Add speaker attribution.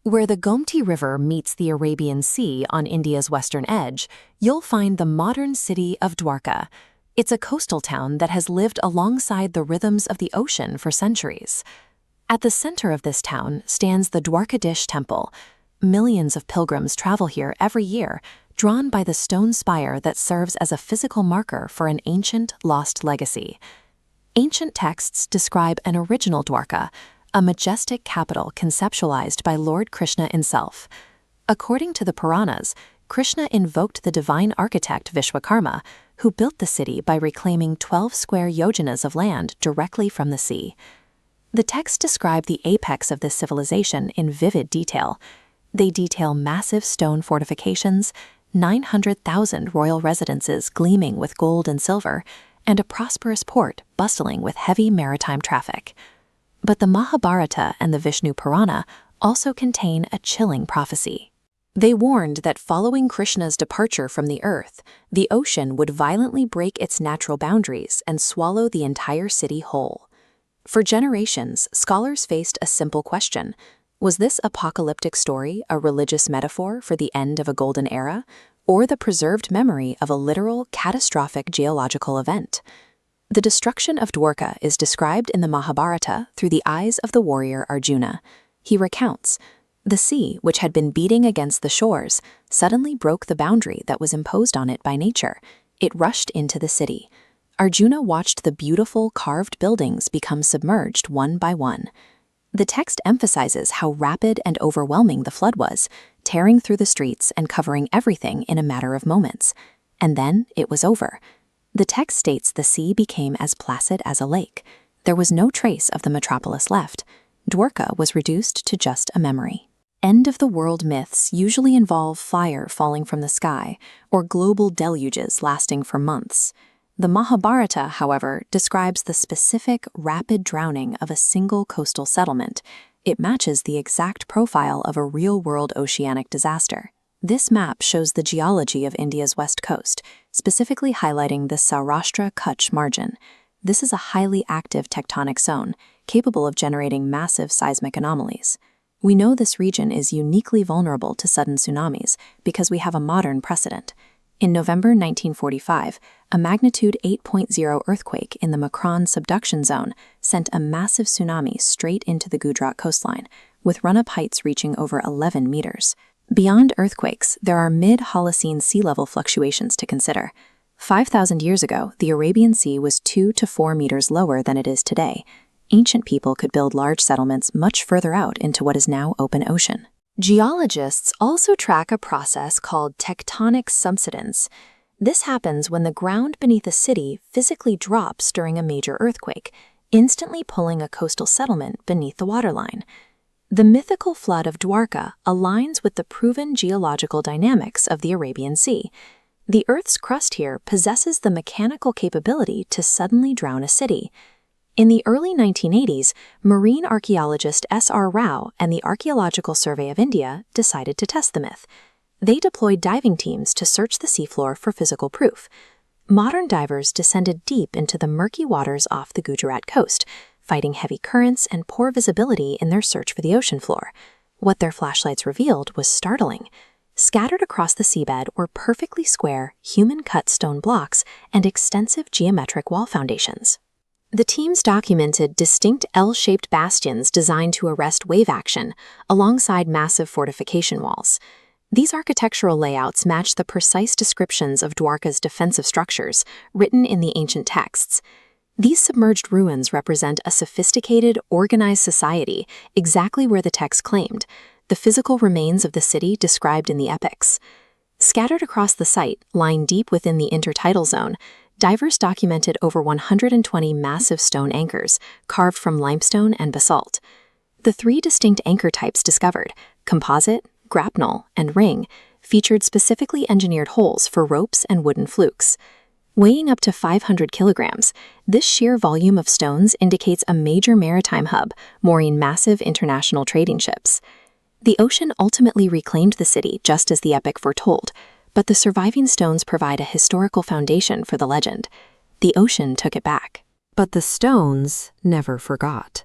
Speaker 1: Where the Gomti River meets the Arabian Sea on India's western edge, you'll find the modern city of Dwarka. It's a coastal town that has lived alongside the rhythms of the ocean for centuries. At the center of this town stands the Dwarkadish Temple. Millions of pilgrims travel here every year, drawn by the stone spire that serves as a physical marker for an ancient, lost legacy. Ancient texts describe an original Dwarka, a majestic capital conceptualized by Lord Krishna himself. According to the Puranas, Krishna invoked the divine architect Vishwakarma, who built the city by reclaiming 12 square yojanas of land directly from the sea. The texts describe the apex of this civilization in vivid detail. They detail massive stone fortifications, 900,000 royal residences gleaming with gold and silver, and a prosperous port bustling with heavy maritime traffic. But the Mahabharata and the Vishnu Purana also contain a chilling prophecy. They warned that following Krishna's departure from the earth, the ocean would violently break its natural boundaries and swallow the entire city whole. For generations, scholars faced a simple question: was this apocalyptic story a religious metaphor for the end of a golden era, or the preserved memory of a literal, catastrophic geological event? The destruction of Dwarka is described in the Mahabharata through the eyes of the warrior Arjuna. He recounts, "The sea, which had been beating against the shores, suddenly broke the boundary that was imposed on it by nature. It rushed into the city. Arjuna watched the beautiful carved buildings become submerged one by one." The text emphasizes how rapid and overwhelming the flood was, tearing through the streets and covering everything in a matter of moments. And then it was over. The text states the sea became as placid as a lake. There was no trace of the metropolis left. Dwarka was reduced to just a memory. End-of-the-world myths usually involve fire falling from the sky or global deluges lasting for months. The Mahabharata, however, describes the specific, rapid drowning of a single coastal settlement. It matches the exact profile of a real-world oceanic disaster. This map shows the geology of India's west coast, specifically highlighting the Saurashtra-Kutch margin. This is a highly active tectonic zone, capable of generating massive seismic anomalies. We know this region is uniquely vulnerable to sudden tsunamis because we have a modern precedent. In November 1945, a magnitude 8.0 earthquake in the Makran subduction zone sent a massive tsunami straight into the Gujarat coastline, with run-up heights reaching over 11 meters. Beyond earthquakes, there are mid-Holocene sea level fluctuations to consider. 5,000 years ago, the Arabian Sea was 2 to 4 meters lower than it is today. Ancient people could build large settlements much further out into what is now open ocean. Geologists also track a process called tectonic subsidence. This happens when the ground beneath a city physically drops during a major earthquake, instantly pulling a coastal settlement beneath the waterline. The mythical flood of Dwarka aligns with the proven geological dynamics of the Arabian Sea. The Earth's crust here possesses the mechanical capability to suddenly drown a city. In the early 1980s, marine archaeologist S.R. Rao and the Archaeological Survey of India decided to test the myth. They deployed diving teams to search the seafloor for physical proof. Modern divers descended deep into the murky waters off the Gujarat coast, fighting heavy currents and poor visibility in their search for the ocean floor. What their flashlights revealed was startling. Scattered across the seabed were perfectly square, human-cut stone blocks and extensive geometric wall foundations. The teams documented distinct L-shaped bastions designed to arrest wave action, alongside massive fortification walls. These architectural layouts match the precise descriptions of Dwarka's defensive structures, written in the ancient texts. These submerged ruins represent a sophisticated, organized society, exactly where the text claimed, the physical remains of the city described in the epics. Scattered across the site, lying deep within the intertidal zone, divers documented over 120 massive stone anchors, carved from limestone and basalt. The 3 distinct anchor types discovered, composite, grapnel, and ring, featured specifically engineered holes for ropes and wooden flukes. Weighing up to 500 kilograms, this sheer volume of stones indicates a major maritime hub, mooring massive international trading ships. The ocean ultimately reclaimed the city just as the epic foretold, but the surviving stones provide a historical foundation for the legend. The ocean took it back. But the stones never forgot.